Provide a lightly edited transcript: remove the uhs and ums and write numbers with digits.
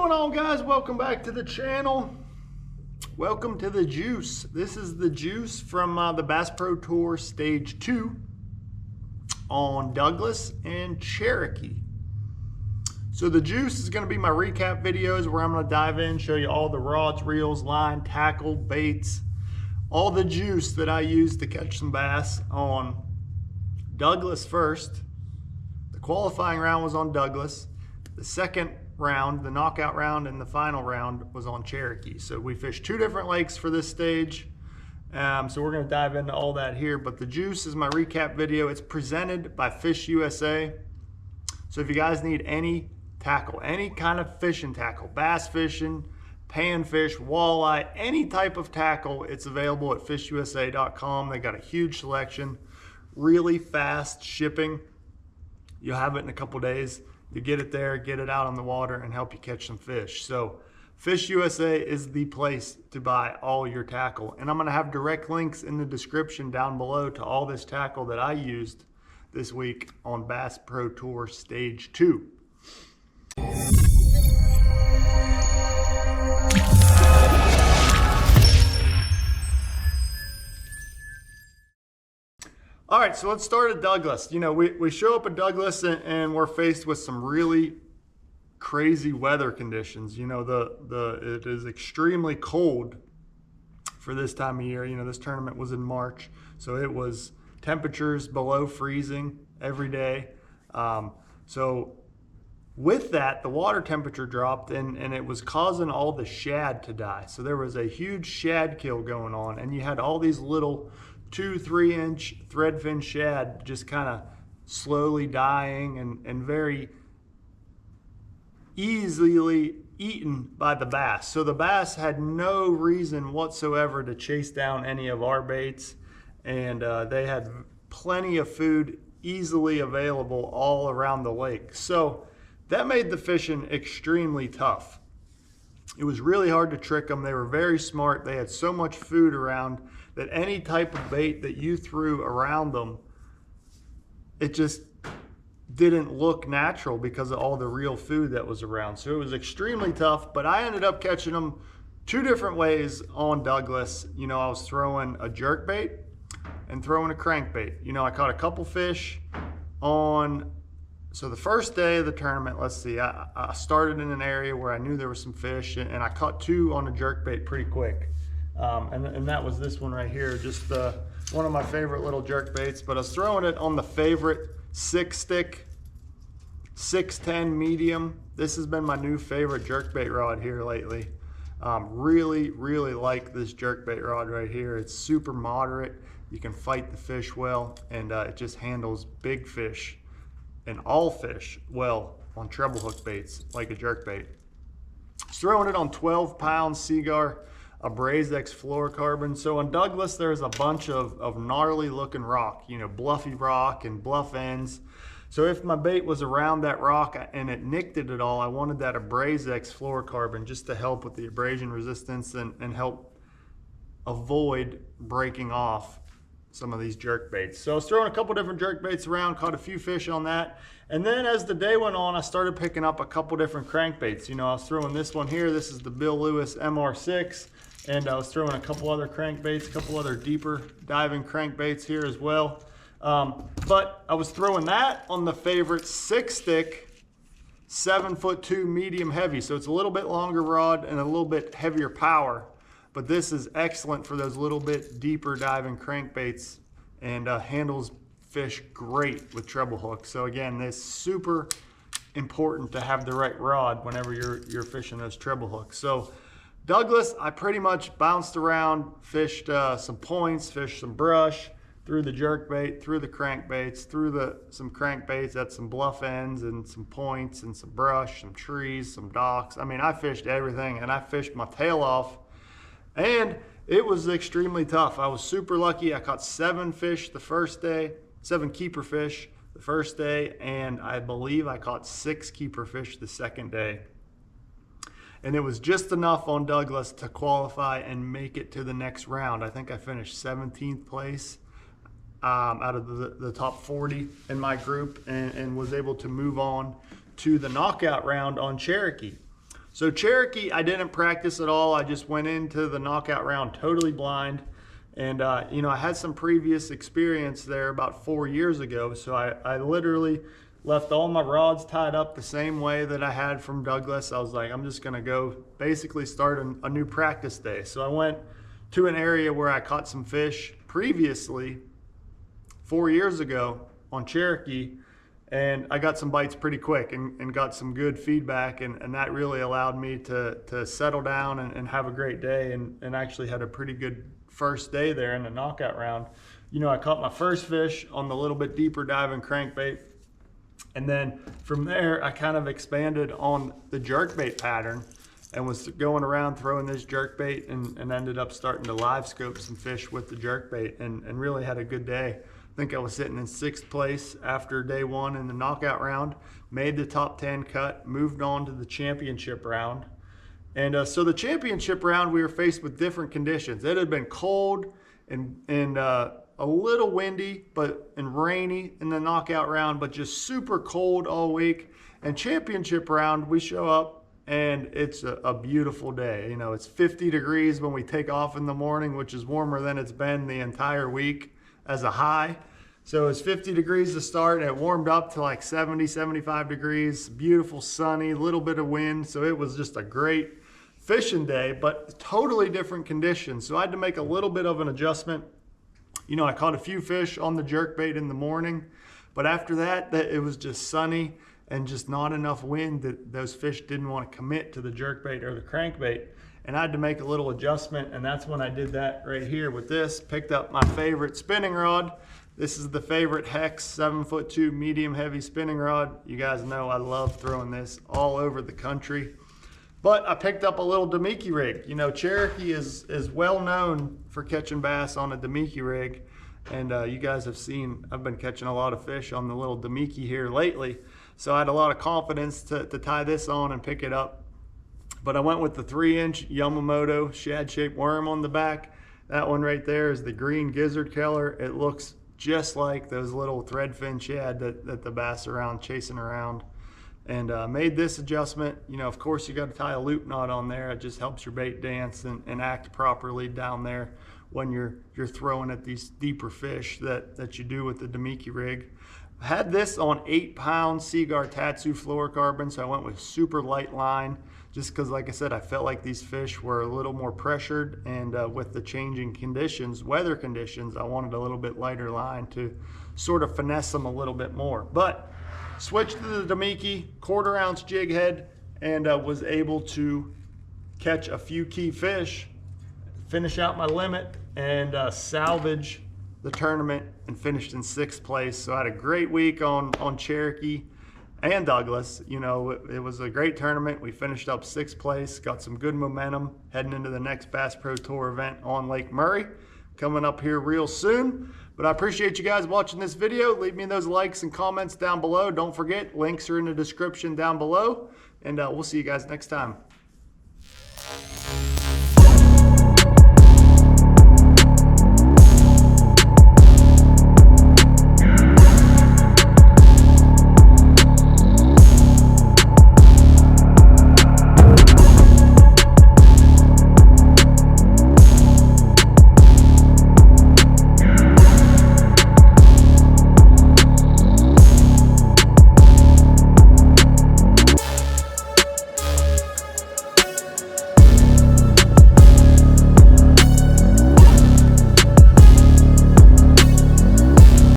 going on, guys? Welcome back to the channel. Welcome to the juice. This is the juice from the Bass Pro Tour Stage 2 on Douglas and Cherokee. So the juice is going to be my recap videos where I'm going to dive in, show you all the rods, reels, line, tackle, baits, all the juice that I use to catch some bass on Douglas first. The qualifying round was on Douglas. The second round, the knockout round, and the final round was on Cherokee. So we fished two different lakes for this stage. So we're going to dive into all that here, but the juice is my recap video. It's presented by Fish USA. So if you guys need any tackle, any kind of fishing tackle, bass fishing, panfish, walleye, any type of tackle, it's available at fishusa.com. They got a huge selection, really fast shipping. You'll have it in a couple days. You get it there, get it out on the water, and help you catch some fish. So Fish USA is the place to buy all your tackle. And I'm gonna have direct links in the description down below to all this tackle that I used this week on Bass Pro Tour Stage 2. All right, so let's start at Douglas. You know, we show up at Douglas and we're faced with some really crazy weather conditions. You know, it is extremely cold for this time of year. You know, this tournament was in March, so it was temperatures below freezing every day. So with that, the water temperature dropped and it was causing all the shad to die. So there was a huge shad kill going on, and you had all these little 2-3 inch threadfin shad just kind of slowly dying and very easily eaten by the bass. So the bass had no reason whatsoever to chase down any of our baits, and they had plenty of food easily available all around the lake. So that made the fishing extremely tough. It was really hard to trick them. They were very smart. They had so much food around that any type of bait that you threw around them, it just didn't look natural because of all the real food that was around. So it was extremely tough, but I ended up catching them two different ways on Douglas. You know, I was throwing a jerk bait and throwing a crankbait. You know, I caught a couple fish on, so the first day of the tournament, let's see, I started in an area where I knew there was some fish, and I caught two on a jerk bait pretty quick. And that was this one right here, just one of my favorite little jerk baits. But I was throwing it on the favorite 6-stick 610 medium. This has been my new favorite jerk bait rod here lately. Really like this jerk bait rod right here. It's super moderate. You can fight the fish well, and it just handles big fish and all fish well on treble hook baits like a jerk bait. I was throwing it on 12-pound Seagar Abrazex fluorocarbon. So on Douglas, there's a bunch of gnarly looking rock, you know, bluffy rock and bluff ends. So if my bait was around that rock and it nicked it at all, I wanted that Abrazex fluorocarbon just to help with the abrasion resistance and help avoid breaking off some of these jerk baits. So I was throwing a couple different jerk baits around, caught a few fish on that. And then as the day went on, I started picking up a couple different crankbaits. You know, I was throwing this one here. This is the Bill Lewis MR6. And I was throwing a couple other crankbaits, a couple other deeper diving crankbaits here as well. But I was throwing that on the favorite 6-stick 7'2" medium heavy. So it's a little bit longer rod and a little bit heavier power. But this is excellent for those little bit deeper diving crankbaits and handles fish great with treble hooks. So again, this is super important to have the right rod whenever you're fishing those treble hooks. So Douglas, I pretty much bounced around, fished some points, fished some brush, threw the jerkbait, threw the crankbaits, threw some crankbaits at some bluff ends and some points and some brush, some trees, some docks. I mean, I fished everything, and I fished my tail off, and it was extremely tough. I was super lucky. I caught 7 fish the first day, 7 keeper fish the first day, and I believe I caught 6 keeper fish the second day. And it was just enough on Douglas to qualify and make it to the next round. I think I finished 17th place out of the top 40 in my group, and was able to move on to the knockout round on Cherokee. So Cherokee, I didn't practice at all. I just went into the knockout round totally blind. And, you know, I had some previous experience there about 4 years ago. So I literally left all my rods tied up the same way that I had from Douglas. I was like, I'm just going to go basically start a new practice day. So I went to an area where I caught some fish previously 4 years ago on Cherokee. And I got some bites pretty quick and got some good feedback. And that really allowed me to settle down and have a great day, and actually had a pretty good first day there in the knockout round. You know, I caught my first fish on the little bit deeper diving crankbait. And then from there, I kind of expanded on the jerkbait pattern and was going around throwing this jerkbait and ended up starting to live scope some fish with the jerkbait and really had a good day. I think I was sitting in 6th place after day 1 in the knockout round, made the top 10 cut, moved on to the championship round. And so the championship round, we were faced with different conditions. It had been cold and a little windy and rainy in the knockout round, but just super cold all week. And championship round, we show up and it's a beautiful day. You know, it's 50 degrees when we take off in the morning, which is warmer than it's been the entire week as a high. So it's 50 degrees to start, and it warmed up to like 70, 75 degrees, beautiful, sunny, little bit of wind. So it was just a great fishing day, but totally different conditions. So I had to make a little bit of an adjustment. You know, I caught a few fish on the jerkbait in the morning, but after that, it was just sunny and just not enough wind that those fish didn't want to commit to the jerkbait or the crankbait. And I had to make a little adjustment, and that's when I did that right here with this. Picked up my favorite spinning rod. This is the favorite Hex 7'2" medium heavy spinning rod. You guys know I love throwing this all over the country. But I picked up a little Damiki rig. You know, Cherokee is well known for catching bass on a Damiki rig. And you guys have seen, I've been catching a lot of fish on the little Damiki here lately. So I had a lot of confidence to tie this on and pick it up. But I went with the 3-inch Yamamoto shad-shaped worm on the back. That one right there is the green gizzard color. It looks just like those little threadfin shad that the bass are around chasing around. And made this adjustment. You know, of course, you got to tie a loop knot on there. It just helps your bait dance and act properly down there when you're throwing at these deeper fish that you do with the Damiki rig. I had this on 8-pound Seaguar Tatsu fluorocarbon, so I went with super light line just because, like I said, I felt like these fish were a little more pressured, and with the changing conditions, weather conditions, I wanted a little bit lighter line to sort of finesse them a little bit more. But switched to the Damiki 1/4 ounce jig head and was able to catch a few key fish, finish out my limit, and salvage the tournament and finished in 6th place. So I had a great week on Cherokee and Douglas. You know, it was a great tournament. We finished up 6th place, got some good momentum heading into the next Bass Pro Tour event on Lake Murray coming up here real soon. But I appreciate you guys watching this video. Leave me those likes and comments down below. Don't forget, links are in the description down below, and we'll see you guys next time.